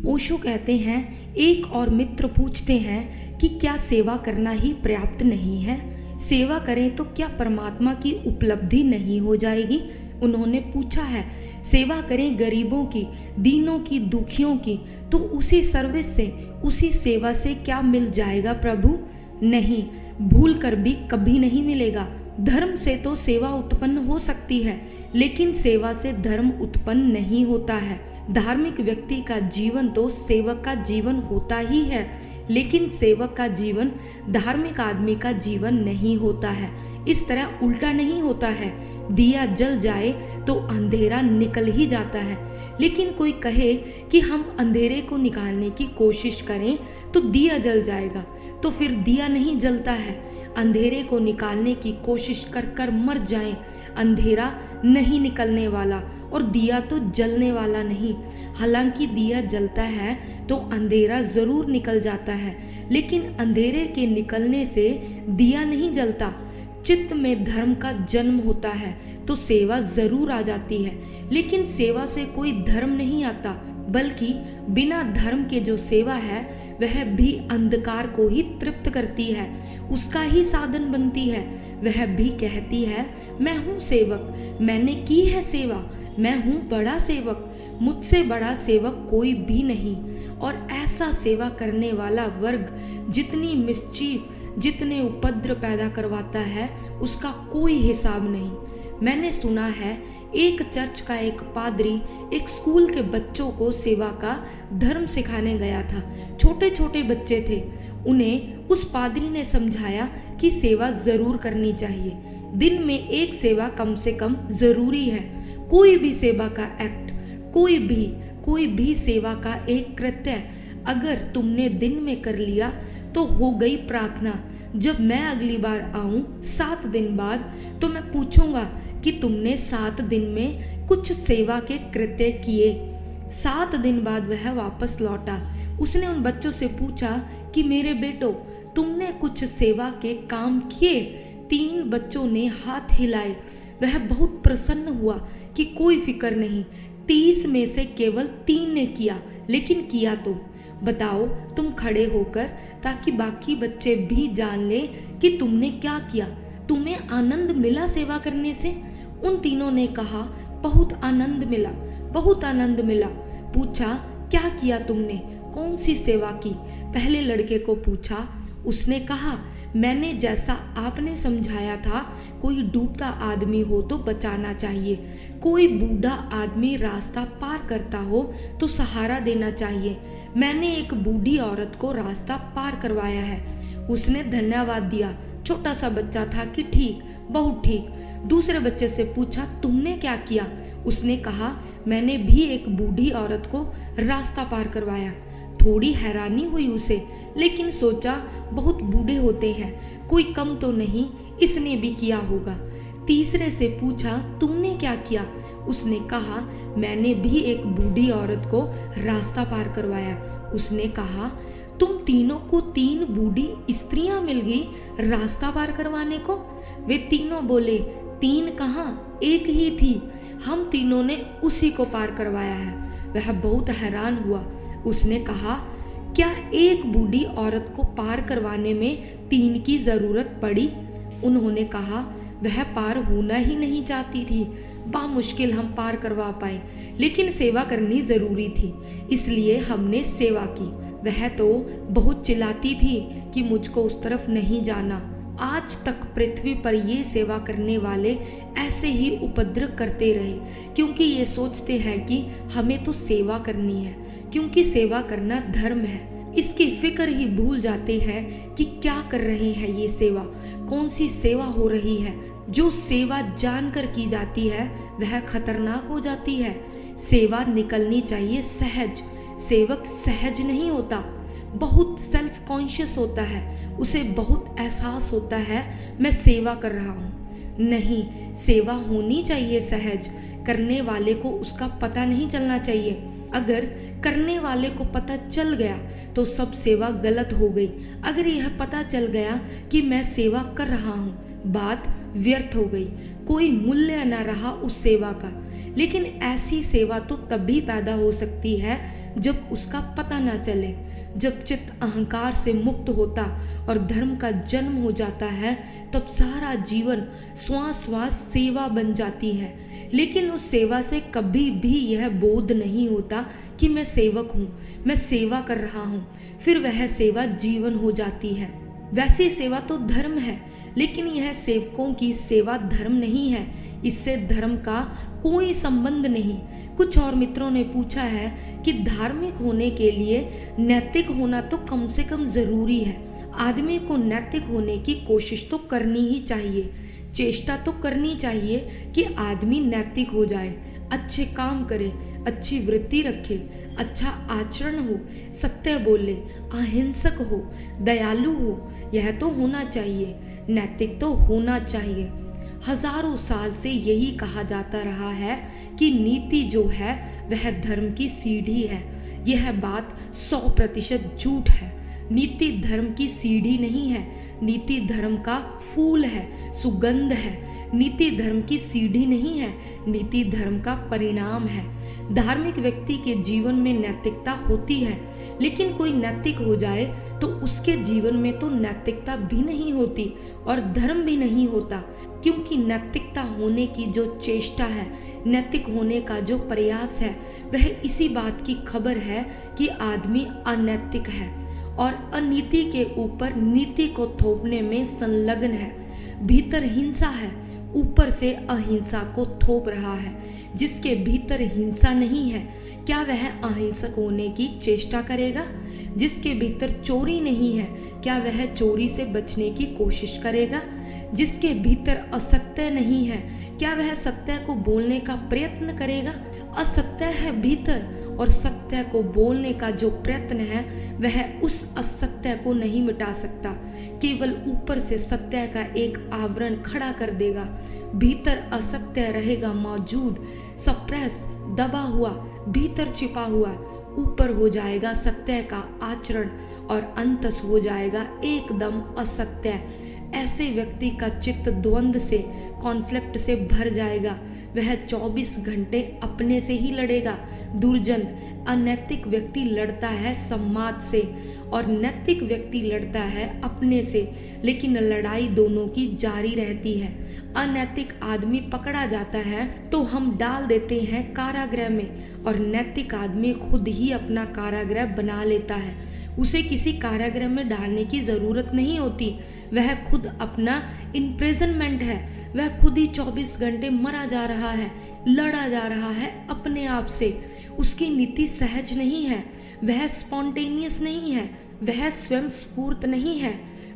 ओशो कहते हैं, एक और मित्र पूछते हैं कि क्या सेवा करना ही पर्याप्त नहीं है? सेवा करें तो क्या परमात्मा की उपलब्धि नहीं हो जाएगी? उन्होंने पूछा है, सेवा करें गरीबों की, दीनों की, दुखियों की, तो उसी सर्विस से, उसी सेवा से क्या मिल जाएगा प्रभु? नहीं, भूल कर भी कभी नहीं मिलेगा। धर्म से तो सेवा उत्पन्न हो सकती है, लेकिन सेवा से धर्म उत्पन्न नहीं होता है। धार्मिक व्यक्ति का जीवन तो सेवक का जीवन होता ही है, लेकिन सेवक का जीवन धार्मिक आदमी का जीवन नहीं होता है। इस तरह उल्टा नहीं होता है। दिया जल जाए तो अंधेरा निकल ही जाता है, लेकिन कोई कहे कि हम अंधेरे को निकालने की कोशिश करें तो दिया जल जाएगा, तो फिर दिया नहीं जलता है। अंधेरे को निकालने की कोशिश कर कर मर जाएं, अंधेरा नहीं निकलने वाला और दिया तो जलने वाला नहीं। हालांकि दिया जलता है तो अंधेरा जरूर निकल जाता है, लेकिन अंधेरे के निकलने से दिया नहीं जलता। चित्त में धर्म का जन्म होता है तो सेवा जरूर आ जाती है, लेकिन सेवा से कोई धर्म नहीं आता, बल्कि बिना धर्म के जो सेवा है वह भी अंधकार को ही तृप्त करती है, उसका ही साधन बनती है। वह भी कहती है, मैं हूँ सेवक, मैंने की है सेवा, मैं हूँ बड़ा सेवक, मुझसे बड़ा सेवक कोई भी नहीं। और ऐसा सेवा करने वाला वर्ग जितनी मिसचीफ, जितने उपद्र पैदा करवाता है, उसका कोई हिसाब नहीं। मैंने सुना है, एक चर्च का एक पादरी एक स्कूल के बच्चों को सेवा का धर्म सिखाने गया था। छोटे छोटे बच्चे थे। उन्हें उस पादरी ने समझाया कि सेवा जरूर करनी चाहिए, दिन में एक सेवा कम से कम जरूरी है। कोई भी सेवा का एक्ट, कोई भी सेवा का एक कृत्य अगर तुमने दिन में कर लिया तो हो गई प्रार्थना। जब मैं अगली बार आऊं 7 दिन बाद, तो मैं पूछूंगा कि तुमने 7 दिन में कुछ सेवा के कृत्य किए। 7 दिन बाद वह वापस लौटा। उसने उन बच्चों से पूछा कि मेरे बेटो, तुमने कुछ सेवा के काम किए? 3 बच्चों ने हाथ हिलाए। वह बहुत प्रसन्न हुआ कि कोई फिक्र नहीं, 30 में से केवल 3 ने किया, लेकिन किया तो। बताओ, तुम खड़े होकर, ताकि बाकी बच्चे भी जान ले कि तुमने क्या किया। तुम्हें आनंद मिला सेवा करने से? उन तीनों ने कहा, बहुत आनंद मिला, बहुत आनंद मिला। पूछा, क्या किया तुमने, कौन सी सेवा की? पहले लड़के को पूछा। उसने कहा, मैंने जैसा आपने समझाया था, कोई डूबता आदमी हो तो बचाना चाहिए, कोई बूढ़ा आदमी रास्ता पार करता हो तो सहारा देना चाहिए। मैंने एक बूढ़ी औरत को रास्ता पार करवाया है। उसने धन्यवाद दिया। छोटा सा बच्चा था कि ठीक, बहुत ठीक। दूसरे बच्चे से पूछा, तुमने क्या किया? उसने कहा, मैंने भी एक बूढ़ी औरत को रास्ता पार करवाया। थोड़ी हैरानी हुई उसे, लेकिन सोचा बहुत बूढ़े होते हैं, कोई कम तो नहीं, इसने भी किया होगा। तीसरे से पूछा, तुमने क्या किया? उसने कहा, मैंने भी एक बूढ़ी औरत को रास्ता पार करवाया। उसने कहा, तुम तीनों को 3 बूढ़ी स्त्रियां मिल गई रास्ता पार करवाने को? वे तीनों बोले, 3 कहाँ, एक ही थी, हम तीनों ने उसी को पार करवाया है। वह बहुत हैरान हुआ। उसने कहा, क्या एक बूढ़ी औरत को पार करवाने में 3 की जरूरत पड़ी? उन्होंने कहा, वह पार होना ही नहीं चाहती थी, बामुश्किल हम पार करवा पाए, लेकिन सेवा करनी जरूरी थी, इसलिए हमने सेवा की। वह तो बहुत चिल्लाती थी कि मुझको उस तरफ नहीं जाना। आज तक पृथ्वी पर ये सेवा करने वाले ऐसे ही उपद्रव करते रहे, क्योंकि ये सोचते हैं कि हमें तो सेवा करनी है, क्योंकि सेवा करना धर्म है। इसकी फिक्र ही भूल जाते हैं कि क्या कर रहे हैं ये सेवा, कौन सी सेवा हो रही है। जो सेवा जानकर की जाती है वह खतरनाक हो जाती है। सेवा निकलनी चाहिए सहज। सेवक सहज नहीं होता, बहुत सेल्फ कॉन्शियस होता है, उसे बहुत एहसास होता है मैं सेवा कर रहा हूँ। नहीं, सेवा होनी चाहिए सहज। करने वाले को उसका पता नहीं चलना चाहिए। अगर करने वाले को पता चल गया तो सब सेवा गलत हो गई। अगर यह पता चल गया कि मैं सेवा कर रहा हूँ, बात व्यर्थ हो गई, कोई मूल्य न रहा उस सेवा का। लेकिन ऐसी सेवा तो तभी पैदा हो सकती है जब उसका पता ना चले। जब चित्त अहंकार से मुक्त होता और धर्म का जन्म हो जाता है, तब सारा जीवन श्वास श्वास सेवा बन जाती है। लेकिन उस सेवा से कभी भी यह बोध नहीं होता कि मैं सेवक हूँ, मैं सेवा कर रहा हूँ। फिर वह सेवा जीवन हो जाती है। वैसी सेवा तो धर्म है, लेकिन यह सेवकों की सेवा धर्म नहीं है। इससे धर्म का कोई संबंध नहीं। कुछ और मित्रों ने पूछा है कि धार्मिक होने के लिए नैतिक होना तो कम से कम जरूरी है। आदमी को नैतिक होने की कोशिश तो करनी ही चाहिए, चेष्टा तो करनी चाहिए कि आदमी नैतिक हो जाए, अच्छे काम करे, अच्छी वृत्ति रखे, अच्छा आचरण हो, सत्य बोले, अहिंसक हो, दयालु हो। यह तो होना चाहिए, नैतिक तो होना चाहिए। हजारों साल से यही कहा जाता रहा है कि नीति जो है वह धर्म की सीढ़ी है। यह बात 100% झूठ है। नीति धर्म की सीढ़ी नहीं है, नीति धर्म का फूल है, सुगंध है। नीति धर्म की सीढ़ी नहीं है, नीति धर्म का परिणाम है। धार्मिक व्यक्ति के जीवन में नैतिकता होती है, लेकिन कोई नैतिक हो जाए तो उसके जीवन में तो नैतिकता भी नहीं होती और धर्म भी नहीं होता। क्योंकि नैतिकता होने की जो चेष्टा है, नैतिक होने का जो प्रयास है, वह इसी बात की खबर है कि आदमी अनैतिक है और अनीति के ऊपर नीति को थोपने में संलग्न है। भीतर हिंसा है, ऊपर से अहिंसा को थोप रहा है। जिसके भीतर हिंसा नहीं है, क्या वह अहिंसक होने की चेष्टा करेगा? जिसके भीतर चोरी नहीं है, क्या वह चोरी से बचने की कोशिश करेगा? जिसके भीतर असत्य नहीं है, क्या वह सत्य को बोलने का प्रयत्न करेगा? असत्य है भीतर, और सत्य को बोलने का जो प्रयत्न है वह उस असत्य को नहीं मिटा सकता, केवल ऊपर से सत्य का एक आवरण खड़ा कर देगा। भीतर असत्य रहेगा मौजूद, सप्रेस, दबा हुआ, भीतर छिपा हुआ। ऊपर हो जाएगा सत्य का आचरण और अंतस हो जाएगा एकदम असत्य। ऐसे व्यक्ति का चित्त द्वंद्व से, कॉन्फ्लिक्ट से भर जाएगा। वह 24 घंटे अपने से ही लड़ेगा। दुर्जन अनैतिक व्यक्ति लड़ता है समाज से और नैतिक व्यक्ति लड़ता है अपने से, लेकिन लड़ाई दोनों की जारी रहती है। अनैतिक आदमी पकड़ा जाता है तो हम डाल देते हैं कारागृह में, और नैतिक आदमी खुद ही अपना कारागृह बना लेता है। उसे किसी कारागृह में डालने की ज़रूरत नहीं होती, वह खुद अपना इम्प्रिजनमेंट है। वह खुद ही 24 घंटे मरा जा रहा है, लड़ा जा रहा है अपने आप से। उसकी नीति सहज नहीं है, वह स्पॉन्टेनियस नहीं है, वह स्वयं स्फूर्त नहीं है।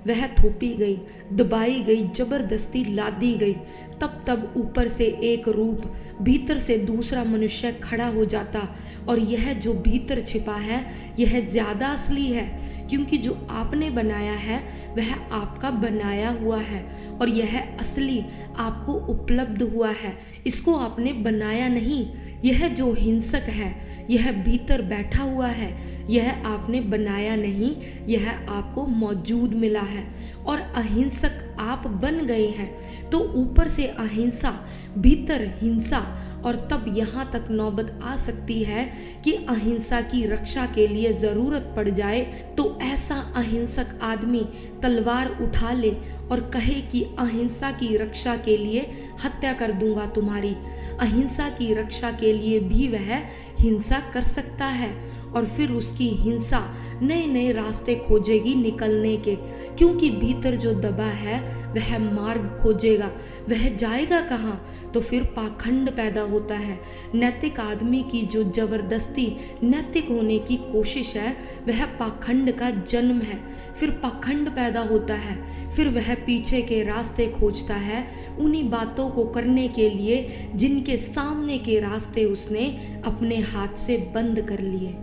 वह थोपी गई, दबाई गई, जबरदस्ती लादी गई। तब ऊपर से एक रूप, भीतर से दूसरा मनुष्य खड़ा हो जाता, और यह जो भीतर छिपा है यह ज़्यादा असली है, क्योंकि जो आपने बनाया है वह आपका बनाया हुआ है, और यह असली आपको उपलब्ध हुआ है, इसको आपने बनाया नहीं। यह जो हिंसक है यह भीतर बैठा हुआ है, यह आपने बनाया नहीं, यह आपको मौजूद मिला है, और अहिंसक आप बन गए हैं। तो ऊपर से अहिंसा, भीतर हिंसा, और तब यहाँ तक नौबत आ सकती है कि अहिंसा की रक्षा के लिए ज़रूरत पड़ जाए तो ऐसा अहिंसक आदमी तलवार उठा ले और कहे कि अहिंसा की रक्षा के लिए हत्या कर दूंगा तुम्हारी। अहिंसा की रक्षा के लिए भी वह हिंसा कर सकता है, और फिर उसकी हिंसा नए नए रास्ते खोजेगी निकलने के, क्योंकि भीतर जो दबा है वह मार्ग खोजेगा। वह जाएगा कहाँ? तो फिर पाखंड पैदा होता है। नैतिक आदमी की जो जबरदस्ती नैतिक होने की कोशिश है वह पाखंड का जन्म है। फिर पाखंड पैदा होता है, फिर वह पीछे के रास्ते खोजता है उन्हीं बातों को करने के लिए जिनके सामने के रास्ते उसने अपने हाथ से बंद कर लिए।